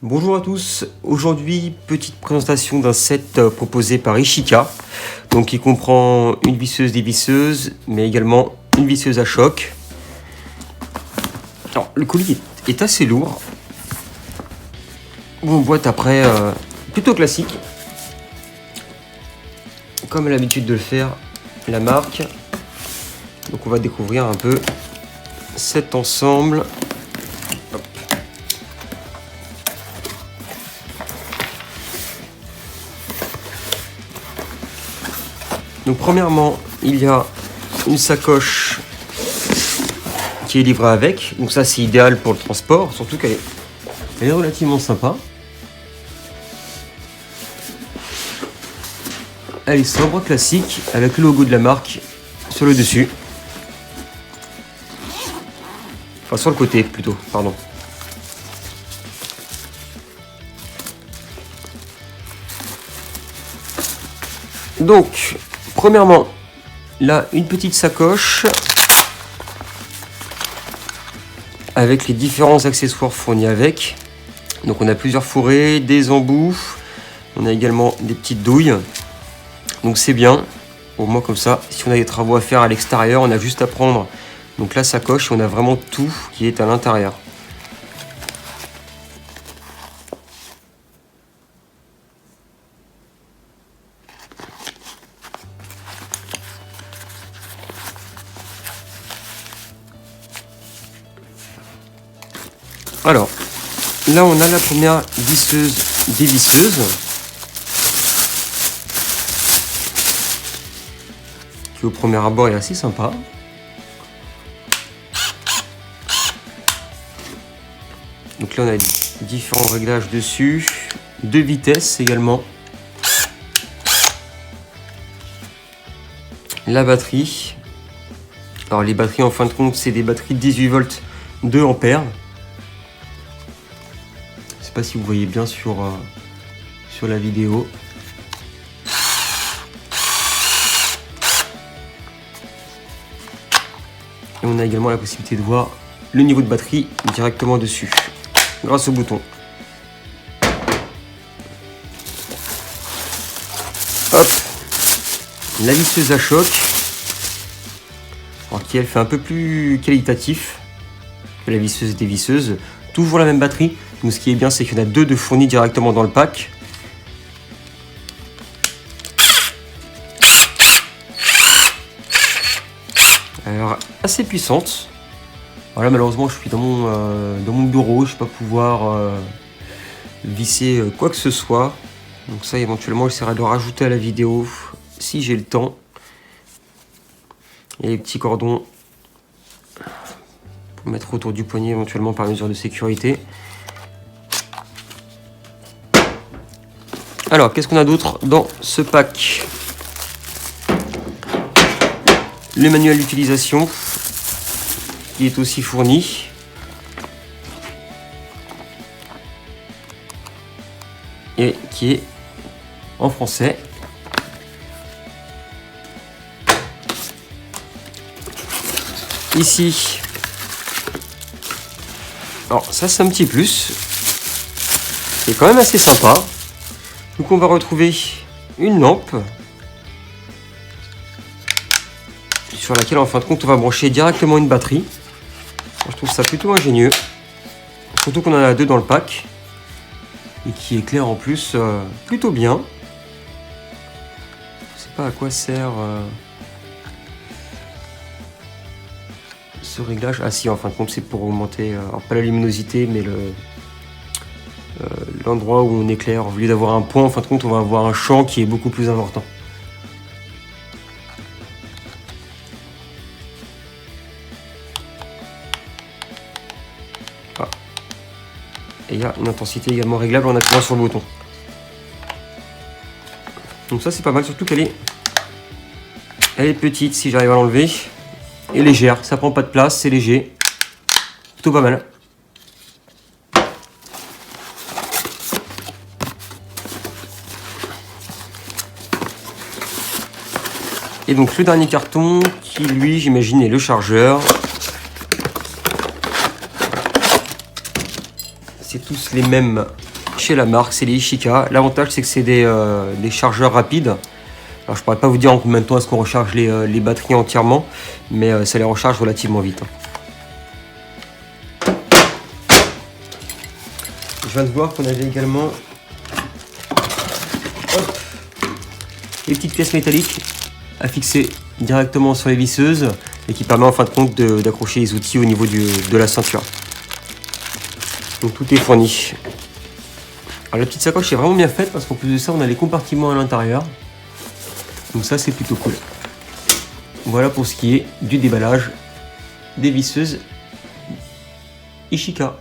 Bonjour à tous, aujourd'hui petite présentation d'un set proposé par Ishika, donc qui comprend une visseuse dévisseuse mais également une visseuse à choc. Alors le colis est assez lourd, une boîte après plutôt classique, comme elle a l'habitude de le faire la marque. Donc on va découvrir un peu cet ensemble. Donc premièrement, il y a une sacoche qui est livrée avec. Donc ça c'est idéal pour le transport, surtout qu'elle est relativement sympa. Elle est sobre, classique, avec le logo de la marque sur le dessus. Enfin sur le côté plutôt, pardon. Donc, premièrement, là, une petite sacoche avec les différents accessoires fournis avec. Donc, on a plusieurs fourrés, des embouts, on a également des petites douilles. Donc, c'est bien. Au moins, comme ça, si on a des travaux à faire à l'extérieur, on a juste à prendre donc, la sacoche et on a vraiment tout qui est à l'intérieur. Alors, là on a la première visseuse dévisseuse qui au premier abord est assez sympa. Donc là on a différents réglages dessus, 2 vitesses également. La batterie. Alors les batteries en fin de compte c'est des batteries de 18 volts 2 ampères. Je sais pas si vous voyez bien sur la vidéo. Et on a également la possibilité de voir le niveau de batterie directement dessus, grâce au bouton. Hop, la visseuse à choc, alors qui elle fait un peu plus qualitatif que la visseuse dévisseuse. Toujours la même batterie. Donc ce qui est bien, c'est qu'il y en a 2 de fournis directement dans le pack. Alors, assez puissante. Voilà, malheureusement, je suis dans mon bureau. Je ne vais pas pouvoir visser quoi que ce soit. Donc ça, éventuellement, j'essaierai de le rajouter à la vidéo si j'ai le temps. Et les petits cordons pour mettre autour du poignet, éventuellement par mesure de sécurité. Alors, qu'est-ce qu'on a d'autre dans ce pack? Le manuel d'utilisation qui est aussi fourni. Et qui est en français. Ici, alors ça c'est un petit plus. C'est quand même assez sympa. Donc on va retrouver une lampe sur laquelle en fin de compte on va brancher directement une batterie. Je trouve ça plutôt ingénieux, surtout qu'on en a 2 dans le pack et qui éclaire en plus plutôt bien. Je sais pas à quoi sert ce réglage. Ah si, en fin de compte c'est pour augmenter, alors pas la luminosité mais l'endroit où on éclaire. Au lieu d'avoir un point, en fin de compte on va avoir un champ qui est beaucoup plus important. Ah. Et il y a une intensité également réglable en appuyant sur le bouton. Donc ça c'est pas mal, surtout qu'elle est petite si j'arrive à l'enlever. Et légère, ça prend pas de place, c'est léger. Plutôt pas mal. Et donc le dernier carton qui lui j'imagine est le chargeur. C'est tous les mêmes chez la marque, c'est les Ishika. L'avantage c'est que c'est des chargeurs rapides. Alors je pourrais pas vous dire en combien de temps est-ce qu'on recharge les batteries entièrement, mais ça les recharge relativement vite. Je viens de voir qu'on avait également les petites pièces métalliques à fixer directement sur les visseuses et qui permet en fin de compte d'accrocher les outils au niveau de la ceinture. Donc tout est fourni. Alors la petite sacoche est vraiment bien faite parce qu'en plus de ça on a les compartiments à l'intérieur. Donc ça c'est plutôt cool. Voilà pour ce qui est du déballage des visseuses Ishika.